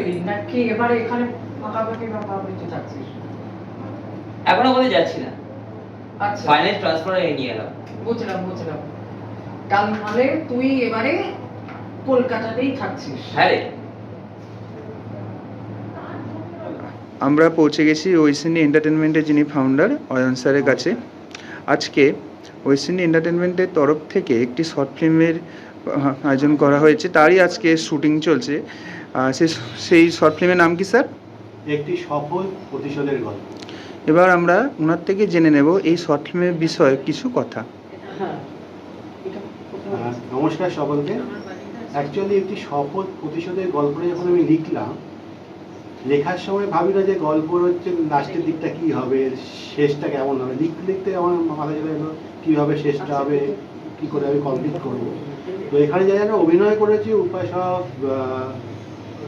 গেলি নাকি এবারে এখানে পাকাপাকি যাচ্ছিস? এখনো কোথায় যাচ্ছি না, আচ্ছা ফাইনাল ট্রান্সফার নিয়ে এলাম। বুঝলাম তার মানে তুই এবারে কলকাতাতেই থাকছিস? হ্যাঁ রে। আমরা পৌঁছে গেছি ওয়েস্ট ইন্ডিয়া এন্টারটেনমেন্টের যিনি ফাউন্ডার অয়ন স্যারের কাছে। আজকে ওয়েস্ট ইন্ডিয়া এন্টারটেনমেন্টের তরফ থেকে একটি শর্ট ফিল্মের আয়োজন করা হয়েছে, তারই আজকে শুটিং চলছে। সেই শর্ট ফিল্মের নাম কি স্যার? একটি সফল প্রতিশোধের গল্প। এবার আমরা ওনার থেকে জেনে নেব এই শর্ট ফিল্মের বিষয়ে কিছু কথা। নমস্কার সকলকে। অ্যাকচুয়ালি একটি সফল প্রতিশোধের গল্পটা যখন আমি লিখলাম, লেখার সময় ভাবি না যে গল্পর হচ্ছে লাস্টের দিকটা কী হবে, শেষটা কেমন হবে। লিখতে লিখতে আমার মাথায় চলে এলো কীভাবে শেষটা হবে, কী করে আমি কমপ্লিট করবো। তো এখানে যারা অভিনয় করেছি, উপাসক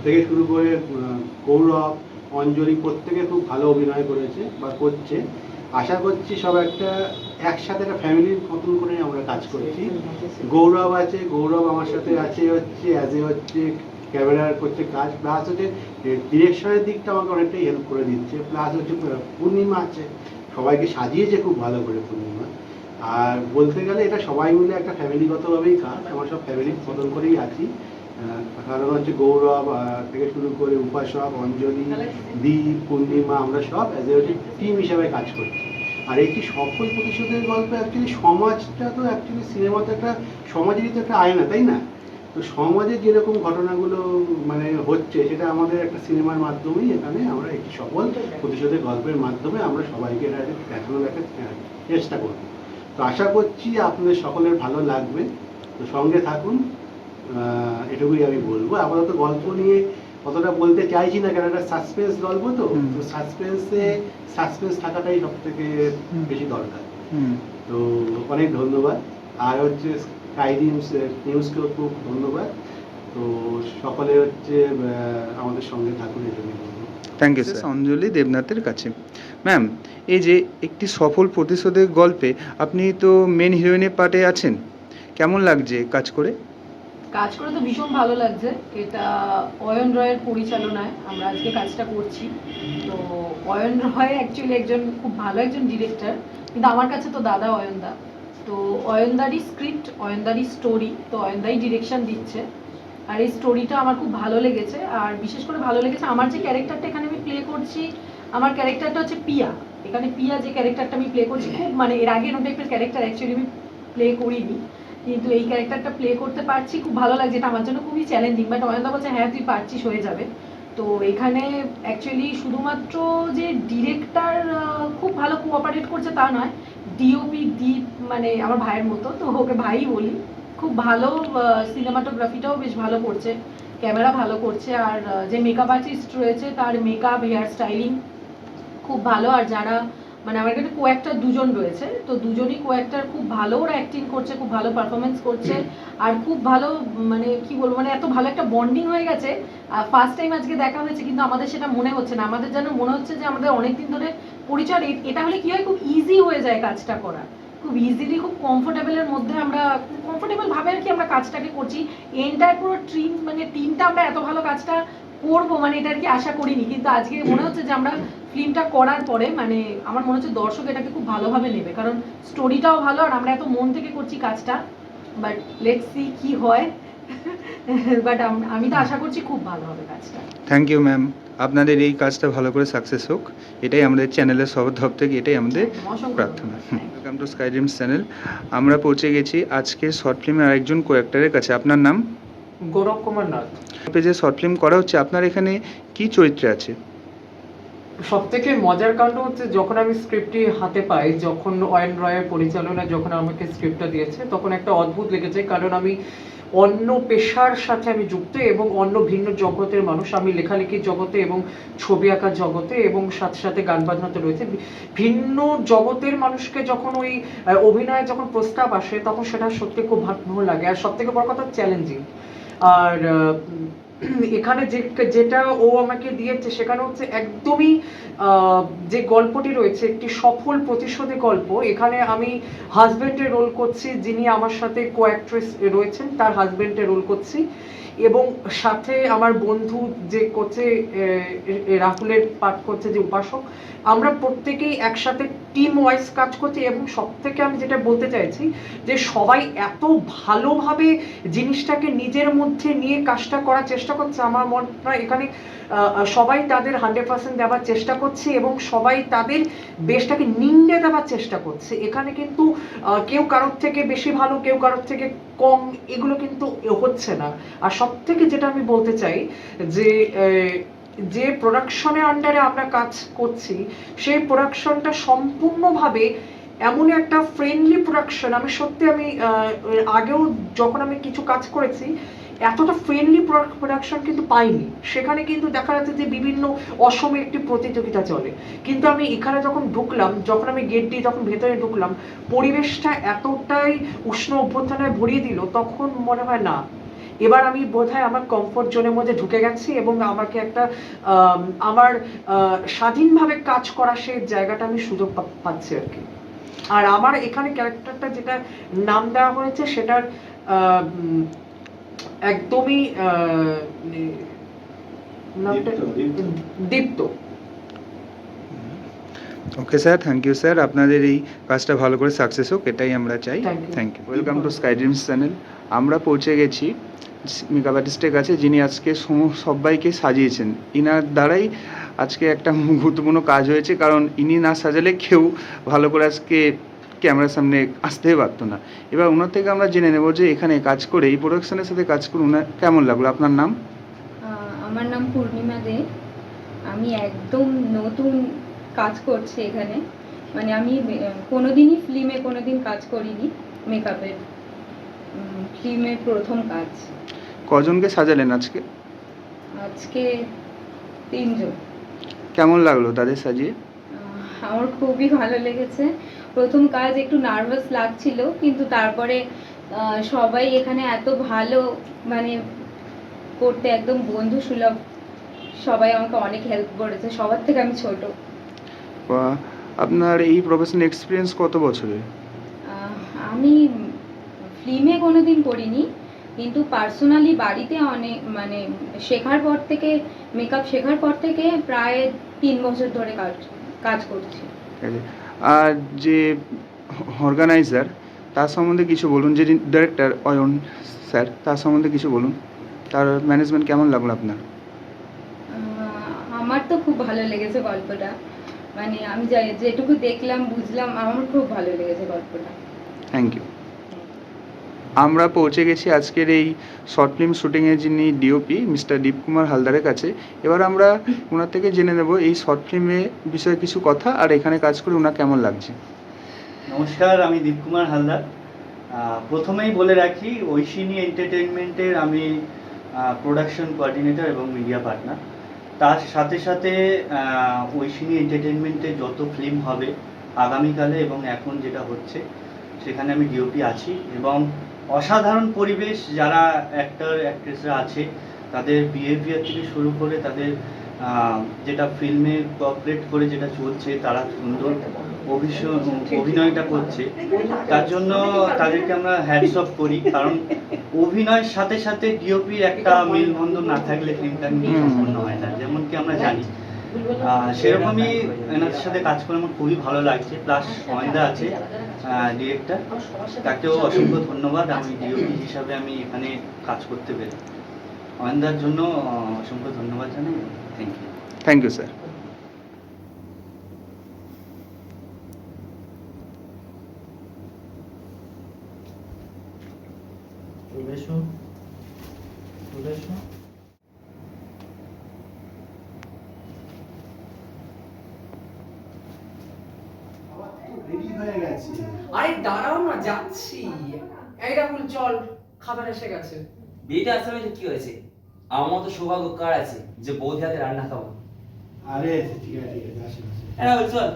থেকে শুরু করে গৌরব, অঞ্জলি, প্রত্যেকে খুব ভালো অভিনয় করেছে বা করছে। আশা করছি সব একসাথে একটা ফ্যামিলির মতন করে আমরা কাজ করছি। গৌরব আছে, গৌরব আমার সাথে আছে হচ্ছে অ্যাজ এ হচ্ছে ক্যামেরার করছে কাজ, প্লাস হচ্ছে ডিরেকশনের দিকটা আমাকে অনেকটাই হেল্প করে দিচ্ছে। প্লাস হচ্ছে পূর্ণিমা আছে, সবাইকে সাজিয়েছে খুব ভালো করে পূর্ণিমা। আর বলতে গেলে এটা সবাই মিলে একটা ফ্যামিলিগতভাবেই কাজ, আমরা সব ফ্যামিলির মতন করেই আছি। কারণ হচ্ছে গৌরব থেকে শুরু করে উপাসক, অঞ্জলি, দীপ, পূর্ণিমা, আমরা সব অ্যাজ এ টিম হিসাবে কাজ করছি। আর একটি সফল প্রতিশোধের গল্প অ্যাকচুয়ালি সমাজটা তো অ্যাকচুয়ালি সিনেমা তো একটা সমাজেরই তো একটা আয়না, তাই না? তো সমাজে যেরকম ঘটনাগুলো মানে হচ্ছে সেটা আমাদের একটা সিনেমার মাধ্যমেই এখানে আমরা একটি সফল প্রতিশোধের গল্পের মাধ্যমে আমরা সবাইকে এটা দেখানোর একটা চেষ্টা করব। তো আশা করছি আপনাদের সকলের ভালো লাগবে। তো সঙ্গে থাকুন, এটুকুই আমি বলবো। আপাতত গল্প নিয়ে অতটা বলতে চাইছি না, কারণ একটা সাসপেন্স গল্প, তো সাসপেন্স থাকাটাই সব থেকে বেশি দরকার। তো অনেক ধন্যবাদ। আর হচ্ছে স্কাই নিউজকেও খুব ধন্যবাদ। তো সকলে হচ্ছে আমাদের সঙ্গে থাকুন, এটুকুই বলবো। Thank you sir. অঞ্জলি দেবনাথের কাছে। ম্যাম, এই যে একটি সফল প্রতিশোধের গল্পে আপনি তো মেন হিরোইনের পার্টে আছেন, কেমন লাগছে কাজ করে? কাজ করে তো ভীষণ ভালো লাগছে। এটা অয়ন রয়ের পরিচালনায় আমরা আজকে কাজটা করছি। তো অয়ন রয় অ্যাকচুয়ালি একজন খুব ভালো একজন ডিরেক্টর, কিন্তু আমার কাছে তো দাদা অয়নদা। তো অয়নদারই স্ক্রিপ্ট, অয়নদারই স্টোরি, তো অয়নদাই ডিরেকশন দিচ্ছে। আর এই স্টোরিটা আমার খুব ভালো লেগেছে। আর বিশেষ করে ভালো লেগেছে আমার যে ক্যারেক্টারটা এখানে আমি প্লে করছি, আমার ক্যারেক্টারটা হচ্ছে পিয়া। এখানে পিয়া যে ক্যারেক্টারটা আমি প্লে করছি, খুব মানে এর আগে এরকম টাইপের ক্যারেক্টার অ্যাকচুয়ালি আমি প্লে করিনি, কিন্তু এই ক্যারেক্টারটা প্লে করতে পারছি, খুব ভালো লাগছে। এটা আমার জন্য খুবই চ্যালেঞ্জিং, বাট অয়নদা বলছে হ্যাঁ তুই পারছিস, হয়ে যাবে। তো এখানে অ্যাকচুয়ালি শুধুমাত্র যে ডিরেক্টর খুব ভালো কোঅপারেট করছে তা নয়, ডিওপি দীপ মানে আমার ভাইয়ের মতো, তো ওকে ভাই বলি, খুব ভালো। সিনেমাটোগ্রাফিটাও বেশ ভালো করছে, ক্যামেরা ভালো করছে। আর যে মেকআপ আর্টিস্ট রয়েছে তার মেকআপ, হেয়ার স্টাইলিং খুব ভালো। আর যারা মানে আমার কাছে কো-অ্যাক্টর দুজন রয়েছে, তো দুজনই কো-অ্যাক্টর খুব ভালো, ওরা অ্যাক্টিং করছে, খুব ভালো পারফরমেন্স করছে। আর খুব ভালো মানে কি বলবো, মানে এত ভালো একটা বন্ডিং হয়ে গেছে। ফার্স্ট টাইম আজকে দেখা হয়েছে, কিন্তু আমাদের সেটা মনে হচ্ছে না। আমাদের যেন মনে হচ্ছে যে আমাদের অনেকদিন ধরে পরিচয়। এটা হলে কি হয়, খুব ইজি হয়ে যায় কাজটা করা, খুব ইজিলি, খুব কমফোর্টেবলের মধ্যে আমরা কমফোর্টেবল ভাবে আর কি আমরা কাজটাকে করছি। এন্টায়ার পুরো টিমটা আমরা এত ভালো কাজটা করবো মানে এটা আর কি আশা করিনি, কিন্তু আজকে মনে হচ্ছে যে আমরা ফিল্মটা করার পরে মানে আমার মনে হচ্ছে দর্শক এটাকে খুব ভালোভাবে নেবে, কারণ স্টোরিটাও ভালো আর আমরা এত মন থেকে করছি কাজটা। বাট লেটস সি কি হয়। বাট আমি তো আশা করছি খুব ভালো হবে কাজটা। থ্যাংক ইউ ম্যাম, আপনাদের এই কাজটা ভালো করে সাকসেস হোক, এটাই আমাদের চ্যানেলের সব থেকে, এটাই আমাদের প্রার্থনা। Welcome to Sky Dreams channel. আমরা পৌঁছে গেছি আজকে শর্ট ফিল্মের আরেকজন কোঅ্যাক্টরের কাছে। আপনার নাম? গৌরব কুমার নাথ। যে শর্ট ফিল্ম করা হচ্ছে, আপনার এখানে কি চরিত্রে আছে? সব থেকে মজার কাণ্ড হচ্ছে যখন আমি স্ক্রিপ্টটি হাতে পাই, যখন অয়ন রয়ের পরিচালনা যখন আমাকে স্ক্রিপ্টটা দিয়েছে, তখন একটা অদ্ভুত লেগেছে। কারণ আমি অন্য পেশার সাথে আমি যুক্ত এবং অন্য ভিন্ন জগতের মানুষ। আমি লেখালেখির জগতে এবং ছবি আঁকার জগতে এবং সাথে সাথে গান বাজনাতে রয়েছে। ভিন্ন জগতের মানুষকে যখন ওই অভিনয়ে যখন প্রস্তাব আসে, তখন সেটা সত্যি খুব ভালো লাগে। আর সব থেকে বড় কথা চ্যালেঞ্জিং। আর এখানে যেটা ও আমাকে দিয়েছে সেখানে হচ্ছে একদমই যে গল্পটি রয়েছে একটি সফল প্রতিশোধী গল্প। এখানে আমি হাজবেন্ডের রোল করছি, যিনি আমার সাথে কো অ্যাক্ট্রেস রয়েছেন তার হাজবেন্ডের রোল করছি, এবং সাথে আমার বন্ধু যে করছে রাহুলের পাঠ করছে যে উপাসক। আমরা প্রত্যেকেই একসাথে টিম ওয়াইজ কাজ করছি, এবং সব থেকে আমি যেটা বলতে চাইছি যে সবাই এত ভালোভাবে জিনিসটাকে নিজের মধ্যে নিয়ে কাজটা করার চেষ্টা করছে। আমার মনে হয় এখানে সবাই তাদের 100% দেওয়ার চেষ্টা করছে এবং সবাই তাদের বেশটাকে নিন্দে দেওয়ার চেষ্টা করছে। এখানে কিন্তু কেউ কারোর থেকে বেশি ভালো, কেউ কারোর থেকে কম, এগুলো কিন্তু হচ্ছে না। আর সব থেকে যেটা আমি বলতে চাই যে প্রোডাকশনের আন্ডারে আমরা কাজ করছি, সেই প্রোডাকশনটা সম্পূর্ণভাবে এমন একটা ফ্রেন্ডলি প্রোডাকশন। আমি সত্যি আগেও যখন আমি কিছু কাজ করেছি এতটা ফ্রেন্ডলি প্রোডাকশন কিন্তু পাইনি। সেখানে কিন্তু দেখা যাচ্ছে যে বিভিন্ন অসমে একটি প্রতিযোগিতা চলে, কিন্তু আমি এখানে যখন ঢুকলাম, যখন আমি গেট দিয়ে যখন ভেতরে ঢুকলাম, পরিবেশটা এতটাই উষ্ণ অভ্যর্থনায় ভরিয়ে দিল, তখন মনে হয় না এবার আমি বোধহয় আমার কমফোর্ট জোনের মধ্যে ঢুকে গেছি এবং আমাকে একটা আমার স্বাধীনভাবে কাজ করা সেই জায়গাটা আমি সুযোগ পাচ্ছি আর কি। আর আমার এখানে ক্যারেক্টারটা যেটা নাম দেওয়া হয়েছে সেটার একদমই নামটা Dipto. Okay sir, thank you sir, আপনাদের এই কাজটা ভালো করে সাকসেস হোক এটাই আমরা চাই। Thank you. Thank you. Welcome to Sky Dreams channel. আমরা পৌঁছে গেছি মেকআপ আর্টিস্টের কাছে, যিনি আজকে সবাইকে সাজিয়েছেন। ইনার দ্বারাই আজকে একটা গুরুত্বপূর্ণ কাজ হয়েছে, কারণ ইনি না সাজালে কেউ ভালো করে আজকে ক্যামেরার সামনে আসতেই পারতো না। এবার ওনার থেকে আমরা জেনে নেব যে এখানে কাজ করে, এই প্রোডাকশনের সাথে কাজ করে ওনার কেমন লাগলো। আপনার নাম? আমার নাম পূর্ণিমা দে। আমি একদম নতুন কাজ করছি এখানে, মানে আমি কোনোদিনই ফিল্মে কোনোদিন কাজ করিনি, মেকআপের ফিল্মের প্রথম কাজ। কজনকে সাজালেন আজকে? আজকে 3 জন। কেমন লাগলো তাদের সাজিয়ে? আমার খুবই ভালো লেগেছে। প্রথম কাজ একটু নার্ভাস লাগছিল, কিন্তু তারপরে সবাই এখানে এত ভালো, মানে করতে একদম বন্ধু সুলভ। সবাই আমাকে অনেক হেল্প করেছে, সবার থেকে আমি ছোট। আপনার এই প্রফেশনাল এক্সপিরিয়েন্স কত বছরের? আমি ফিল্মে কোনোদিন করিনি, কিন্তু পার্সোনালি বাড়িতে অনেক, মানে শেখার পর থেকে, মেকআপ শেখার পর থেকে প্রায় 3 বছর ধরে কাজ করছি। আর যে অর্গানাইজার, তার সম্বন্ধে কিছু বলুন। যে ডিরেক্টর অয়ন স্যার, তার সম্বন্ধে কিছু বলুন। তার ম্যানেজমেন্ট কেমন লাগলো আপনার? আমার তো খুব ভালো লেগেছে গল্পটা, মানে আমি যেটুকু দেখলাম বুঝলাম, আমার খুব ভালো লেগেছে গল্পটা। Thank you. আমরা পৌঁছে গেছি আজকের এই শর্ট ফিল্ম শুটিংয়ের যিনি ডিওপি মিস্টার দীপকুমার হালদারের কাছে। এবার আমরা ওনার থেকে জেনে নেব এই শর্ট ফিল্মের বিষয়ে কিছু কথা, আর এখানে কাজ করে ওনার কেমন লাগছে। নমস্কার, আমি দীপকুমার হালদার। প্রথমেই বলে রাখি, ঐশিনী এন্টারটেইনমেন্টের আমি প্রোডাকশন কোঅর্ডিনেটর এবং মিডিয়া পার্টনার। তার সাথে সাথে ঐশিনী এন্টারটেইনমেন্টে যত ফিল্ম হবে আগামীকালে এবং এখন যেটা হচ্ছে, সেখানে আমি ডিওপি আছি। এবং অসাধারণ পরিবেশ, যারা অ্যাক্টর অ্যাক্ট্রেসরা আছে তাদের বিহেভিয়ার থেকে শুরু করে তাদের যেটা ফিল্মে কোঅপারেট করে যেটা চলছে, তারা সুন্দর অভিনয়টা করছে, তার জন্য তাদেরকে আমরা হ্যাটস অফ করি। কারণ অভিনয়ের সাথে সাথে ডিওপির একটা মেলবন্ধন না থাকলে ফিল্মটা নিয়ে সম্পূর্ণ হয় না, যেমন কি আমরা জানি। সেরকমই এনাদের সাথে কাজ করে আমার খুবই ভালো লাগছে। প্লাস অয়নদা আছে ডিরেক্টর, তাকেও অসংখ্য ধন্যবাদ। আমি ডিওপি হিসাবে আমি এখানে কাজ করতে পেরে অয়নদার জন্য অসংখ্য ধন্যবাদ জানাই। Thank you. Thank you sir. Ready হয়ে গেছে। আরে দাঁড়াও না, যাচ্ছি। এই রাহুল, চল, খাবার এসে গেছে। বিয়েতে আসতে হবে, কি হয়েছে? আমার মতো সৌভাগ্য কার আছে যে বৌদি হাতে রান্না খাবো? আরে ঠিক আছে আসেন। চল।